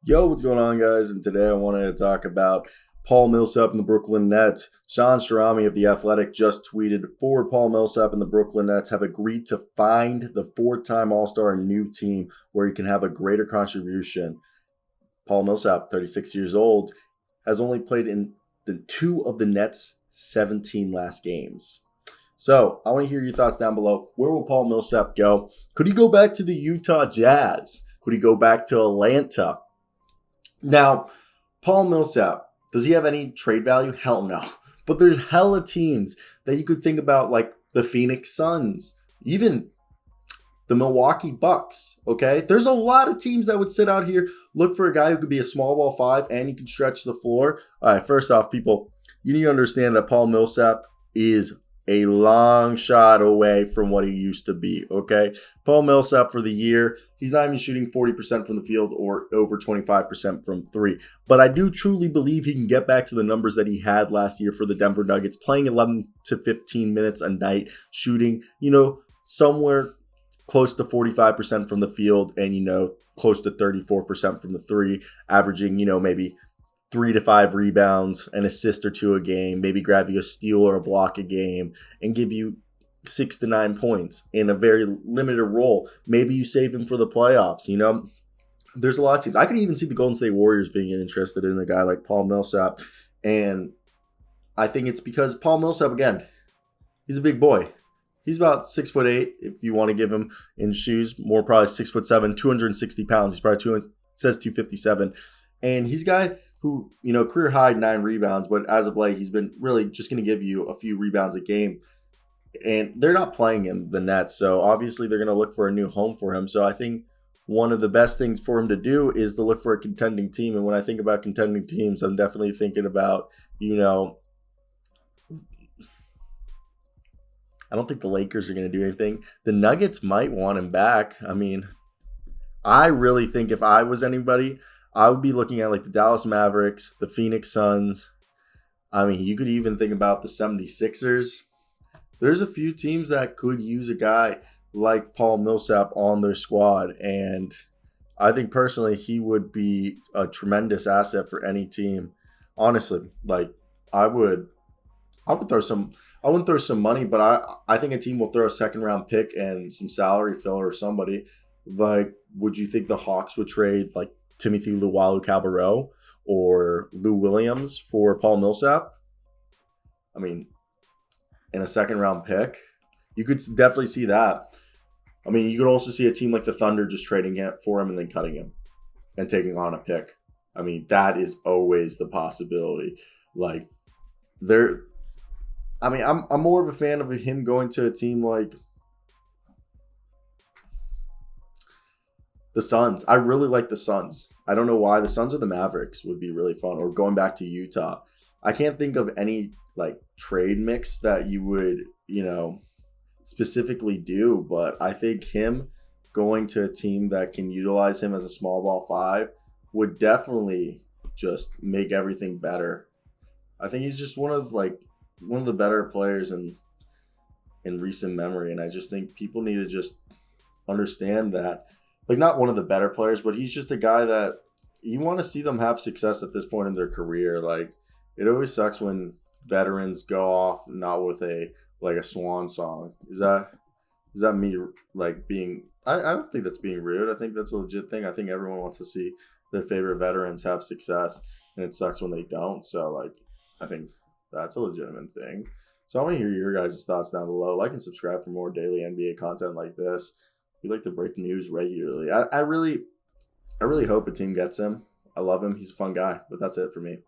Yo, what's going on, guys? And today I wanted to talk about Paul Millsap and the Brooklyn Nets. Sean Charania of The Athletic just tweeted, "Forward Paul Millsap and the Brooklyn Nets have agreed to find the four-time All-Star a new team where he can have a greater contribution." Paul Millsap, 36 years old, has only played in the two of the Nets' 17 last games. So I want to hear your thoughts down below. Where will Paul Millsap go? Could he go back to the Utah Jazz? Could he go back to Atlanta? Now, Paul Millsap, does he have any trade value? Hell no. But there's hella teams that you could think about, like the Phoenix Suns, even the Milwaukee Bucks, okay? There's a lot of teams that would sit out here, look for a guy who could be a small ball five and he can stretch the floor. All right, first off, people, you need to understand that Paul Millsap is a long shot away from what he used to be, okay? Paul Millsap for the year, he's not even shooting 40% from the field or over 25% from three. But I do truly believe he can get back to the numbers that he had last year for the Denver Nuggets, playing 11 to 15 minutes a night, shooting, somewhere close to 45% from the field and, close to 34% from the three, averaging, maybe 3 to 5 rebounds, an assist or two a game, maybe grab you a steal or a block a game, and give you 6 to 9 points in a very limited role. Maybe you save him for the playoffs. There's a lot of teams. I could even see the Golden State Warriors being interested in a guy like Paul Millsap, and I think it's because Paul Millsap, again, he's a big boy. He's about 6'8" if you want to give him in shoes. More probably 6'7", 260 pounds. He's probably says 257, and he's a guy who, career high 9 rebounds, but as of late, he's been really just going to give you a few rebounds a game. And they're not playing him, the Nets, so obviously they're going to look for a new home for him. So I think one of the best things for him to do is to look for a contending team. And when I think about contending teams, I'm definitely thinking about, I don't think the Lakers are going to do anything. The Nuggets might want him back. I mean, I really think if I was anybody, I would be looking at like the Dallas Mavericks, the Phoenix Suns. I mean, you could even think about the 76ers. There's a few teams that could use a guy like Paul Millsap on their squad. And I think personally he would be a tremendous asset for any team. Honestly, like I wouldn't throw some money, but I think a team will throw a second round pick and some salary filler or somebody. Like, would you think the Hawks would trade like Timothy Luwawu-Cabarrot or Lou Williams for Paul Millsap? I mean, in a second round pick, you could definitely see that. I mean, you could also see a team like the Thunder just trading it for him and then cutting him and taking on a pick. I mean, that is always the possibility. Like, I'm more of a fan of him going to a team like the Suns. I really like the Suns. I don't know why. The Suns or the Mavericks would be really fun. Or going back to Utah. I can't think of any like trade mix that you would, specifically do. But I think him going to a team that can utilize him as a small ball five would definitely just make everything better. I think he's just one of the better players in recent memory. And I just think people need to just understand that. Like, not one of the better players, but he's just a guy that you want to see them have success at this point in their career. Like, it always sucks when veterans go off not with a swan song. Is that me like being? I don't think that's being rude. I think that's a legit thing. I think everyone wants to see their favorite veterans have success, and it sucks when they don't. So I think that's a legitimate thing. So I want to hear your guys' thoughts down below. Like and subscribe for more daily NBA content like this. We like to break news regularly. I really hope a team gets him. I love him. He's a fun guy. But that's it for me.